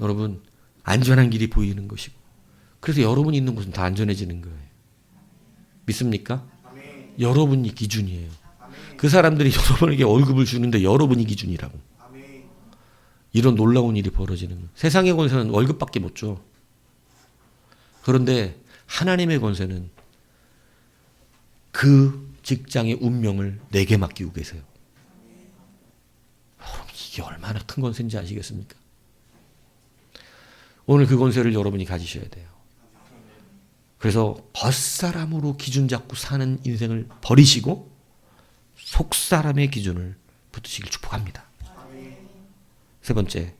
여러분 안전한 길이 보이는 것이고, 그래서 여러분이 있는 곳은 다 안전해지는 거예요. 믿습니까? 아멘. 여러분이 기준이에요. 아멘. 그 사람들이 여러분에게 월급을 주는데 여러분이 기준이라고. 아멘. 이런 놀라운 일이 벌어지는 거예요. 세상의 권세는 월급밖에 못 줘. 그런데 하나님의 권세는 그 직장의 운명을 내게 맡기고 계세요. 여러분 이게 얼마나 큰 권세인지 아시겠습니까? 오늘 그 권세를 여러분이 가지셔야 돼요. 그래서 겉사람으로 기준 잡고 사는 인생을 버리시고 속사람의 기준을 붙드시길 축복합니다. 세 번째,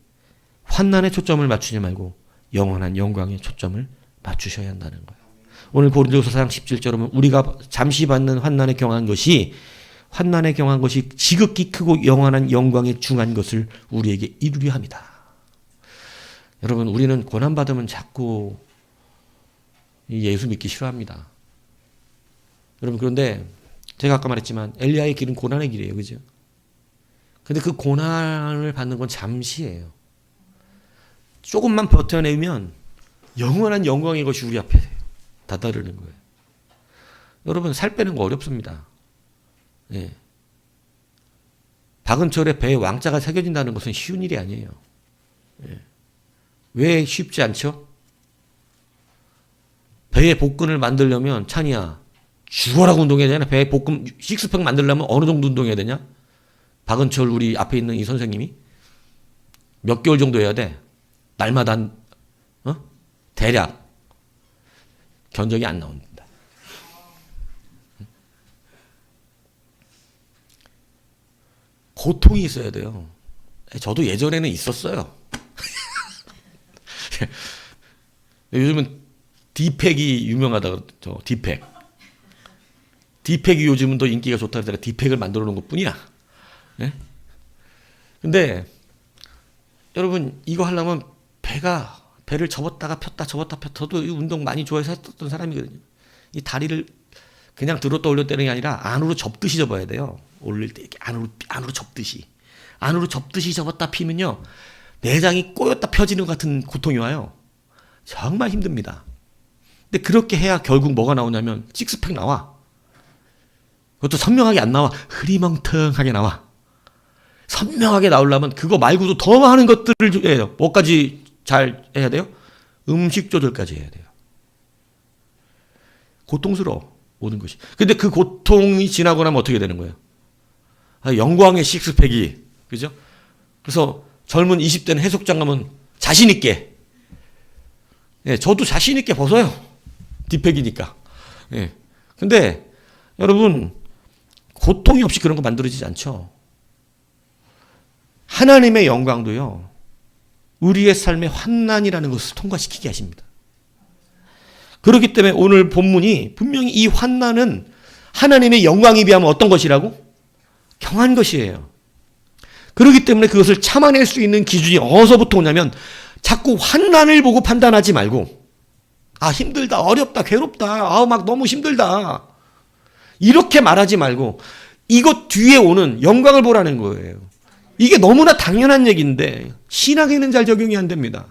환난에 초점을 맞추지 말고 영원한 영광에 초점을 맞추셔야 한다는 거예요. 오늘 고린도서 4장 17절은 우리가 잠시 받는 환난에 경한 것이 지극히 크고 영원한 영광에 중한 것을 우리에게 이루려 합니다. 여러분, 우리는 고난받으면 자꾸 예수 믿기 싫어합니다. 여러분, 그런데 제가 아까 말했지만 엘리야의 길은 고난의 길이에요. 그죠? 근데 그 고난을 받는 건 잠시예요. 조금만 버텨내면 영원한 영광의 것이 우리 앞에 다다르는 거예요. 여러분, 살 빼는 거 어렵습니다. 예. 박은철의 배에 왕자가 새겨진다는 것은 쉬운 일이 아니에요. 예. 왜 쉽지 않죠? 배의 복근을 만들려면 찬이야, 죽어라고 운동해야 되나? 배의 복근 식스팩 만들려면 어느 정도 운동해야 되냐? 박은철 우리 앞에 있는 이 선생님이 몇 개월 정도 해야 돼? 날마다 대략 견적이 안 나옵니다. 고통이 있어야 돼요. 저도 예전에는 있었어요. 요즘은 디팩이 유명하다 그러죠. 디팩. 디팩이 요즘은 더 인기가 좋다 그러다가 디팩을 만들어 놓은 것 뿐이야. 네? 근데 여러분, 이거 하려면 배를 접었다가 폈다 접었다 폈어도 이 운동 많이 좋아해서 했던 사람이거든요. 이 다리를 그냥 들었다 올렸다는 게 아니라 안으로 접듯이 접어야 돼요. 올릴 때 이렇게 안으로 접듯이 접었다 피면요, 내장이 꼬였다 펴지는 것 같은 고통이 와요. 정말 힘듭니다. 근데 그렇게 해야 결국 뭐가 나오냐면 식스팩 나와. 그것도 선명하게 안 나와. 흐리멍텅하게 나와. 선명하게 나오려면 그거 말고도 더 많은 것들을 해야 돼요. 뭐까지 잘 해야 돼요? 음식 조절까지 해야 돼요. 고통스러워, 모든 것이. 근데 그 고통이 지나고 나면 어떻게 되는 거예요? 영광의 식스팩이, 그죠? 그래서 젊은 20대는 해수욕장 가면 자신있게, 예, 저도 자신있게 벗어요. 디팩이니까. 예. 근데 여러분, 고통이 없이 그런 거 만들어지지 않죠. 하나님의 영광도요, 우리의 삶의 환난이라는 것을 통과시키게 하십니다. 그렇기 때문에 오늘 본문이 분명히 이 환난은 하나님의 영광에 비하면 어떤 것이라고? 경한 것이에요. 그렇기 때문에 그것을 참아낼 수 있는 기준이 어디서부터 오냐면 자꾸 환난을 보고 판단하지 말고, 아, 힘들다, 어렵다, 괴롭다, 아, 막 너무 힘들다, 이렇게 말하지 말고 이것 뒤에 오는 영광을 보라는 거예요. 이게 너무나 당연한 얘기인데 신학에는 잘 적용이 안 됩니다.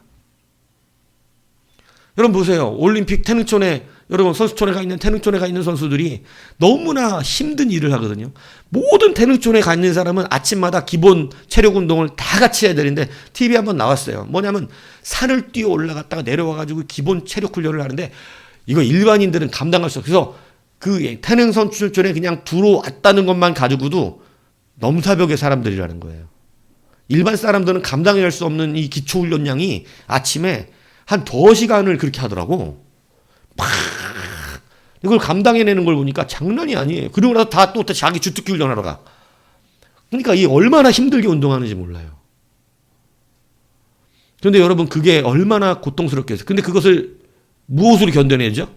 여러분 보세요. 올림픽 태능촌에, 여러분 선수촌에 가 있는 태능촌에 가 있는 선수들이 너무나 힘든 일을 하거든요. 모든 태능촌에 가 있는 사람은 아침마다 기본 체력 운동을 다 같이 해야 되는데 TV에 한번 나왔어요. 뭐냐면 산을 뛰어 올라갔다가 내려와가지고 기본 체력 훈련을 하는데 이거 일반인들은 감당할 수 없어요. 그래서 그 태능 선수촌에 그냥 들어왔다는 것만 가지고도 넘사벽의 사람들이라는 거예요. 일반 사람들은 감당할 수 없는 이 기초훈련량이 아침에 한 2시간을 그렇게 하더라고. 막 이걸 감당해내는 걸 보니까 장난이 아니에요. 그러고 나서 다 또 자기 주특기 훈련하러 가. 그러니까 이 얼마나 힘들게 운동하는지 몰라요. 그런데 여러분, 그게 얼마나 고통스럽겠어요. 근데 그것을 무엇으로 견뎌내죠?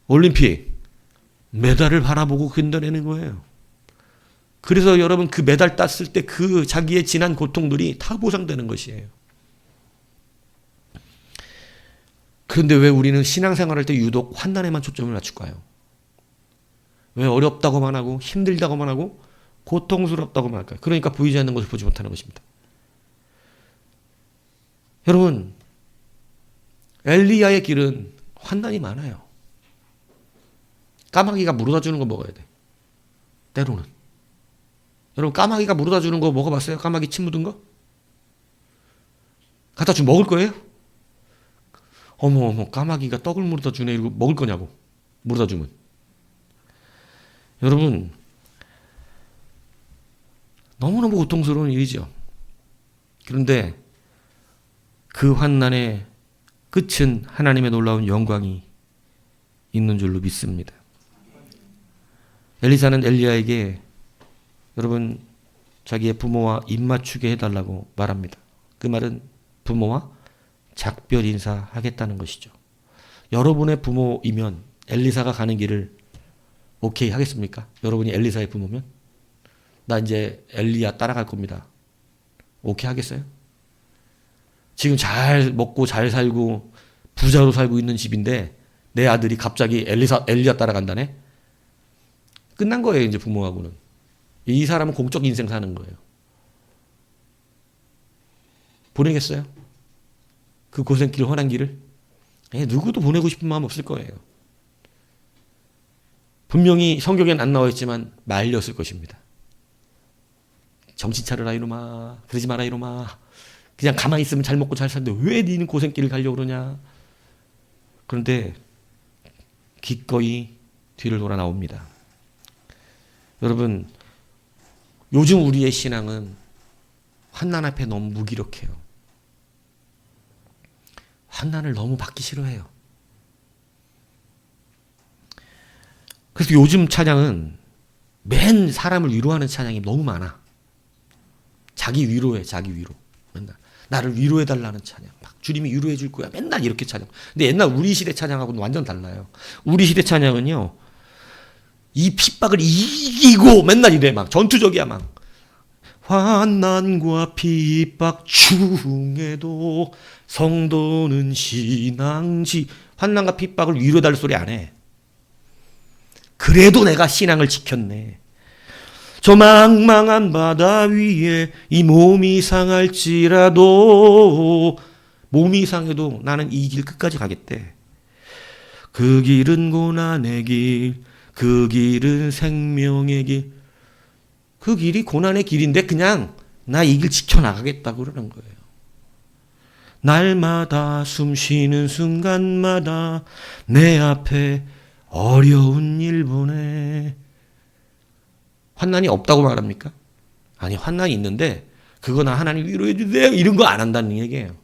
올림픽 메달을 바라보고 견뎌내는 거예요. 그래서 여러분, 그 메달 땄을 때 그 자기의 지난 고통들이 다 보상되는 것이에요. 그런데 왜 우리는 신앙생활할 때 유독 환난에만 초점을 맞출까요? 왜 어렵다고만 하고 힘들다고만 하고 고통스럽다고만 할까요? 그러니까 보이지 않는 것을 보지 못하는 것입니다. 여러분, 엘리야의 길은 환난이 많아요. 까마귀가 물어다 주는 거 먹어야 돼. 때로는. 여러분, 까마귀가 물어다 주는 거 먹어봤어요? 까마귀 침 묻은 거? 갖다 주면 먹을 거예요? 어머, 까마귀가 떡을 물어다 주네. 이러고 먹을 거냐고. 물어다 주면. 여러분, 너무너무 고통스러운 일이죠. 그런데 그 환난의 끝은 하나님의 놀라운 영광이 있는 줄로 믿습니다. 엘리사는 엘리야에게 여러분, 자기의 부모와 입맞추게 해달라고 말합니다. 그 말은 부모와 작별 인사하겠다는 것이죠. 여러분의 부모이면 엘리사가 가는 길을 오케이 하겠습니까? 여러분이 엘리사의 부모면? 나 이제 엘리야 따라갈 겁니다. 오케이 하겠어요? 지금 잘 먹고 잘 살고 부자로 살고 있는 집인데 내 아들이 갑자기 엘리야 따라간다네? 끝난 거예요, 이제 부모하고는. 이 사람은 공적 인생 사는 거예요. 보내겠어요? 그 고생길, 훤한 길을? 누구도 보내고 싶은 마음 없을 거예요. 분명히 성경에는 안 나와 있지만 말렸을 것입니다. 정신 차려라 이놈아. 그러지 마라 이놈아. 그냥 가만히 있으면 잘 먹고 잘 사는데 왜 니는 고생길을 가려고 그러냐. 그런데 기꺼이 뒤를 돌아 나옵니다. 여러분, 요즘 우리의 신앙은 환난 앞에 너무 무기력해요. 환난을 너무 받기 싫어해요. 그래서 요즘 찬양은 맨 사람을 위로하는 찬양이 너무 많아. 자기 위로해, 자기 위로. 맨날 나를 위로해달라는 찬양. 막 주님이 위로해 줄 거야. 맨날 이렇게 찬양. 근데 옛날 우리 시대 찬양하고는 완전 달라요. 우리 시대 찬양은요, 이 핍박을 이기고 맨날 이래. 막 전투적이야. 막 환난과 핍박 중에도 성도는 신앙지. 환난과 핍박을 위로해달라는 소리 안 해. 그래도 내가 신앙을 지켰네. 저 망망한 바다 위에 이 몸이 상할지라도, 몸이 상해도 나는 이 길 끝까지 가겠대. 그 길은 고난의 길, 그 길은 생명의 길. 그 길이 고난의 길인데 그냥 나 이 길 지켜나가겠다고 그러는 거예요. 날마다 숨 쉬는 순간마다 내 앞에 어려운 일 보내. 환난이 없다고 말합니까? 아니, 환난이 있는데 그거 나 하나님 위로해 주세요 이런 거 안 한다는 얘기예요.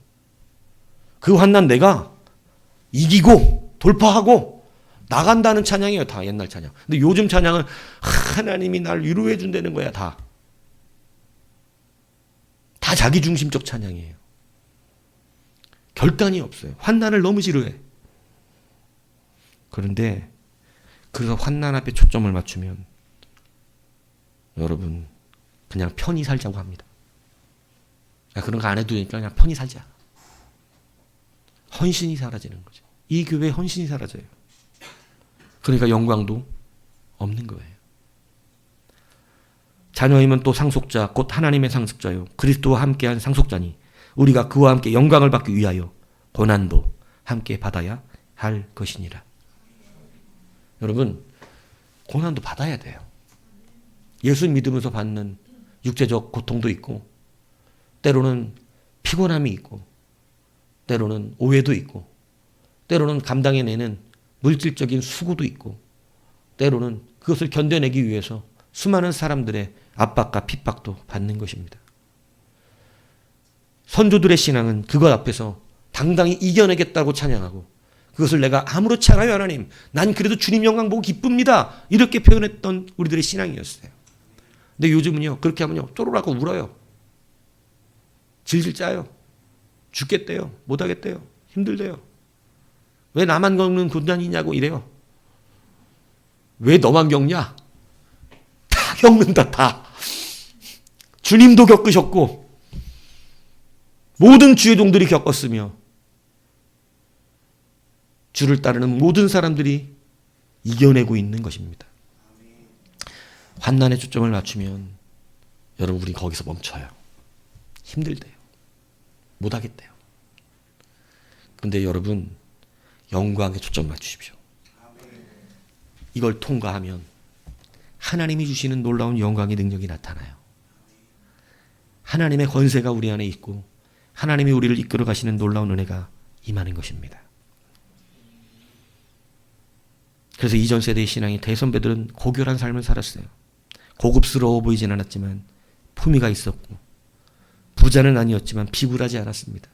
그 환난 내가 이기고 돌파하고 나간다는 찬양이에요. 다 옛날 찬양. 근데 요즘 찬양은 하나님이 날 위로해 준다는 거야. 다 자기중심적 찬양이에요. 결단이 없어요. 환난을 너무 싫어해. 그런데 그래서 환난 앞에 초점을 맞추면 여러분 그냥 편히 살자고 합니다. 그런 거 안 해도 되니까 그냥 편히 살자. 헌신이 사라지는 거죠. 이 교회에 헌신이 사라져요. 그러니까 영광도 없는 거예요. 자녀이면 또 상속자, 곧 하나님의 상속자요. 그리스도와 함께한 상속자니 우리가 그와 함께 영광을 받기 위하여 고난도 함께 받아야 할 것이니라. 여러분, 고난도 받아야 돼요. 예수 믿으면서 받는 육체적 고통도 있고, 때로는 피곤함이 있고, 때로는 오해도 있고, 때로는 감당해내는 물질적인 수고도 있고, 때로는 그것을 견뎌내기 위해서 수많은 사람들의 압박과 핍박도 받는 것입니다. 선조들의 신앙은 그것 앞에서 당당히 이겨내겠다고 찬양하고, 그것을 내가 아무렇지 않아요 하나님, 난 그래도 주님 영광 보고 기쁩니다, 이렇게 표현했던 우리들의 신앙이었어요. 근데 요즘은요, 그렇게 하면요 쪼르라고 울어요. 질질 짜요. 죽겠대요. 못하겠대요. 힘들대요. 왜 나만 겪는 고난이냐고 이래요. 왜 너만 겪냐? 다 겪는다. 다. 주님도 겪으셨고 모든 주의 종들이 겪었으며 주를 따르는 모든 사람들이 이겨내고 있는 것입니다. 환난에 초점을 맞추면 여러분 우리 거기서 멈춰요. 힘들대요. 못하겠대요. 그런데 여러분 영광에 초점 맞추십시오. 이걸 통과하면 하나님이 주시는 놀라운 영광의 능력이 나타나요. 하나님의 권세가 우리 안에 있고 하나님이 우리를 이끌어 가시는 놀라운 은혜가 임하는 것입니다. 그래서 이전 세대의 신앙이 대선배들은 고결한 삶을 살았어요. 고급스러워 보이진 않았지만 품위가 있었고, 부자는 아니었지만 비굴하지 않았습니다.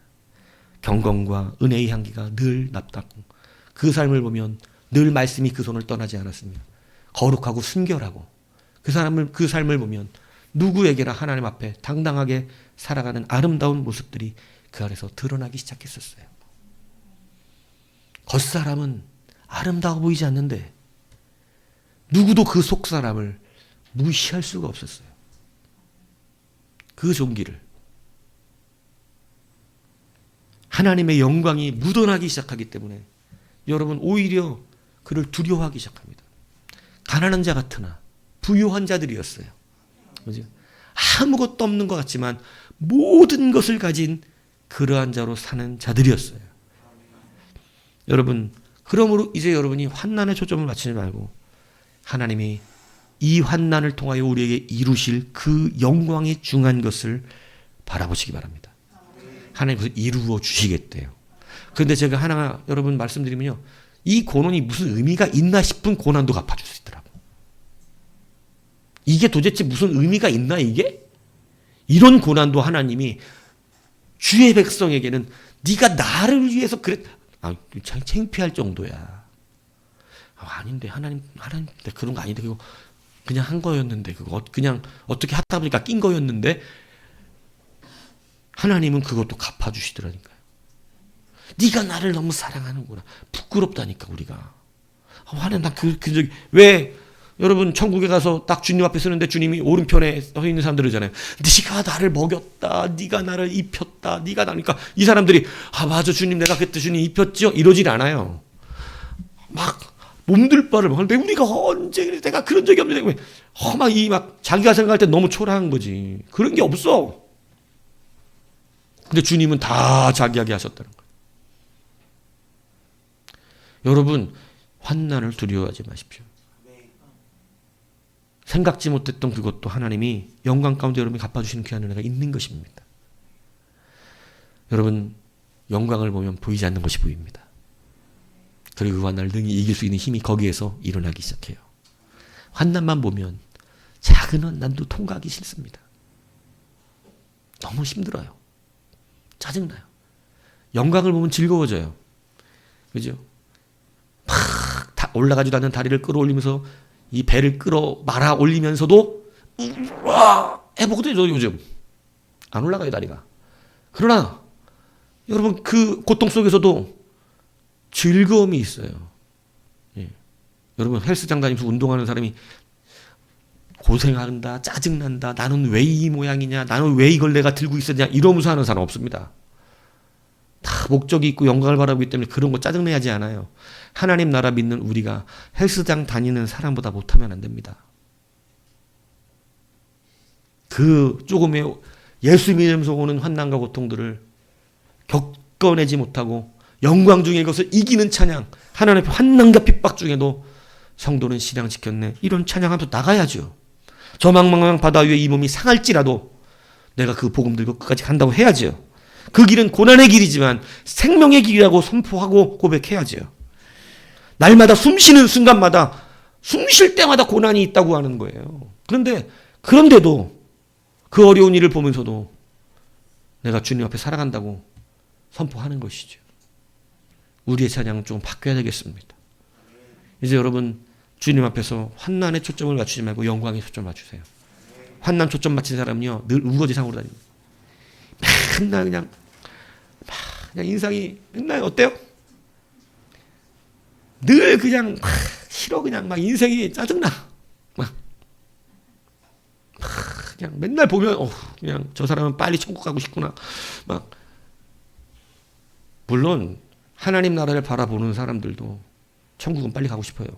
경건과 은혜의 향기가 늘 났다고, 그 삶을 보면 늘 말씀이 그 손을 떠나지 않았습니다. 거룩하고 순결하고, 그 삶을 보면 누구에게나 하나님 앞에 당당하게 살아가는 아름다운 모습들이 그 안에서 드러나기 시작했었어요. 겉사람은 아름다워 보이지 않는데 누구도 그 속사람을 무시할 수가 없었어요. 그 종기를. 하나님의 영광이 묻어나기 시작하기 때문에 여러분 오히려 그를 두려워하기 시작합니다. 가난한 자 같으나 부유한 자들이었어요. 그죠? 아무것도 없는 것 같지만 모든 것을 가진 그러한 자로 사는 자들이었어요. 여러분, 그러므로 이제 여러분이 환난에 초점을 맞추지 말고 하나님이 이 환난을 통하여 우리에게 이루실 그 영광이 중요한 것을 바라보시기 바랍니다. 하나님 그것을 이루어 주시겠대요. 그런데 제가 하나 여러분 말씀드리면요. 이 고난이 무슨 의미가 있나 싶은 고난도 갚아줄 수 있더라고요. 이게 도대체 무슨 의미가 있나 이게? 이런 고난도 하나님이 주의 백성에게는 네가 나를 위해서 그랬 창피할 정도야. 아닌데 하나님 그런 거 아닌데 그거 그냥 한 거였는데 그거 그냥 어떻게 하다 보니까 낀 거였는데 하나님은 그것도 갚아주시더라니까요. 네가 나를 너무 사랑하는구나. 부끄럽다니까 우리가. 하나님 나 저기 왜 여러분 천국에 가서 딱 주님 앞에 서는데 주님이 오른편에 서 있는 사람들 이잖아요. 네가 나를 먹였다. 네가 나를 입혔다. 네가 나니까 이 사람들이 맞아 주님 내가 그때 주님 입혔죠. 이러질 않아요. 막 몸둘 바를 하는데 우리가 언제 내가 그런 적이 없는데 막 자기가 생각할 때 너무 초라한 거지. 그런 게 없어. 근데 주님은 다 자기하게 하셨다는 거예요. 여러분 환난을 두려워하지 마십시오. 생각지 못했던 그것도 하나님이 영광 가운데 여러분이 갚아주시는 귀한 은혜가 있는 것입니다. 여러분 영광을 보면 보이지 않는 것이 보입니다. 그리고 그 환난을 능히 이길 수 있는 힘이 거기에서 일어나기 시작해요. 환난만 보면 작은 환난도 통과하기 싫습니다. 너무 힘들어요. 짜증나요. 영광을 보면 즐거워져요. 그죠? 막 올라가지도 않는 다리를 끌어올리면서 이 배를 끌어 말아 올리면서도 해보거든요. 요즘 안 올라가요 다리가. 그러나 여러분 그 고통 속에서도 즐거움이 있어요. 예. 여러분 헬스장 다니면서 운동하는 사람이 고생한다, 짜증난다, 나는 왜 이 모양이냐, 나는 왜 이걸 내가 들고 있었냐 이러면서 하는 사람 없습니다. 다 목적이 있고 영광을 바라보기 때문에 그런 거 짜증내지 않아요. 하나님 나라 믿는 우리가 헬스장 다니는 사람보다 못하면 안 됩니다. 그 조금의 예수 믿으면서 오는 환난과 고통들을 겪어내지 못하고 영광 중에 이것을 이기는 찬양, 하나님의 환난과 핍박 중에도 성도는 신앙 지켰네. 이런 찬양하면서 나가야죠. 저 망망한 바다 위에 이 몸이 상할지라도 내가 그 복음 들고 끝까지 간다고 해야죠. 그 길은 고난의 길이지만 생명의 길이라고 선포하고 고백해야죠. 날마다 숨 쉬는 순간마다 숨 쉴 때마다 고난이 있다고 하는 거예요. 그런데도 그 어려운 일을 보면서도 내가 주님 앞에 살아간다고 선포하는 것이죠. 우리의 찬양은 좀 바뀌어야 되겠습니다. 이제 여러분 주님 앞에서 환난에 초점을 맞추지 말고 영광에 초점을 맞추세요. 환난 초점 맞춘 사람은요 늘 우거지상으로 다닙니다. 맨날 그냥 인상이 맨날 어때요? 늘 그냥 싫어 그냥 막 인생이 짜증나 그냥 맨날 보면 그냥 저 사람은 빨리 천국 가고 싶구나 막 물론 하나님 나라를 바라보는 사람들도 천국은 빨리 가고 싶어요.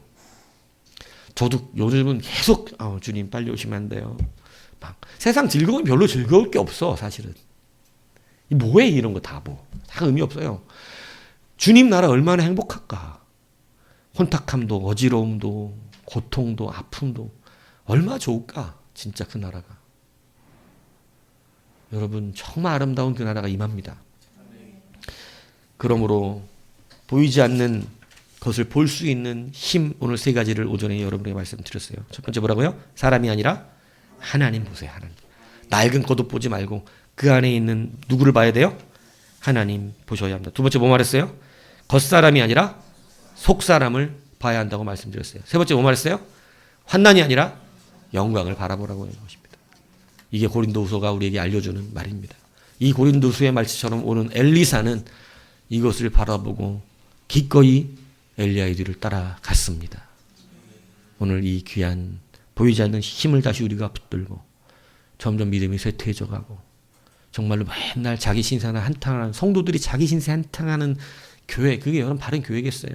저도 요즘은 계속 주님 빨리 오시면 안 돼요. 막 세상 즐거움이 별로 즐거울 게 없어 사실은. 뭐해 이런 거 다 의미 없어요. 주님 나라 얼마나 행복할까. 혼탁함도 어지러움도 고통도 아픔도 얼마나 좋을까 진짜 그 나라가. 여러분 정말 아름다운 그 나라가 임합니다. 그러므로 보이지 않는 것을 볼 수 있는 힘 오늘 세 가지를 오전에 여러분에게 말씀드렸어요. 첫 번째 뭐라고요? 사람이 아니라 하나님 보세요. 하나님. 낡은 겉옷 보지 말고 그 안에 있는 누구를 봐야 돼요? 하나님 보셔야 합니다. 두 번째 뭐 말했어요? 겉사람이 아니라 속사람을 봐야 한다고 말씀드렸어요. 세 번째 뭐 말했어요? 환난이 아니라 영광을 바라보라고 하는 것입니다. 이게 고린도후서가 우리에게 알려주는 말입니다. 이 고린도후서의 말씀처럼 오는 엘리사는 이것을 바라보고 기꺼이 엘리야의 뒤를 따라갔습니다. 오늘 이 귀한 보이지 않는 힘을 다시 우리가 붙들고 점점 믿음이 쇠퇴해져 가고 정말로 맨날 자기 신상을 한탄하는 성도들이 자기 신세 한탄하는 교회, 그게 여러분 바른 교회겠어요?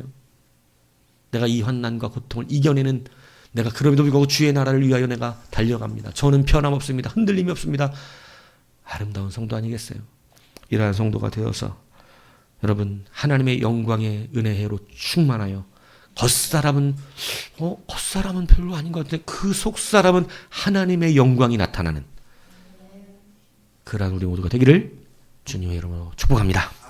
내가 이 환난과 고통을 이겨내는, 내가 그럼에도 불구하고 주의 나라를 위하여 내가 달려갑니다. 저는 변함없습니다. 흔들림이 없습니다. 아름다운 성도 아니겠어요? 이러한 성도가 되어서 여러분 하나님의 영광의 은혜로 충만하여 겉사람은 별로 아닌 것 같은데 그 속사람은 하나님의 영광이 나타나는 그러한 우리 모두가 되기를 주님의 이름으로 축복합니다.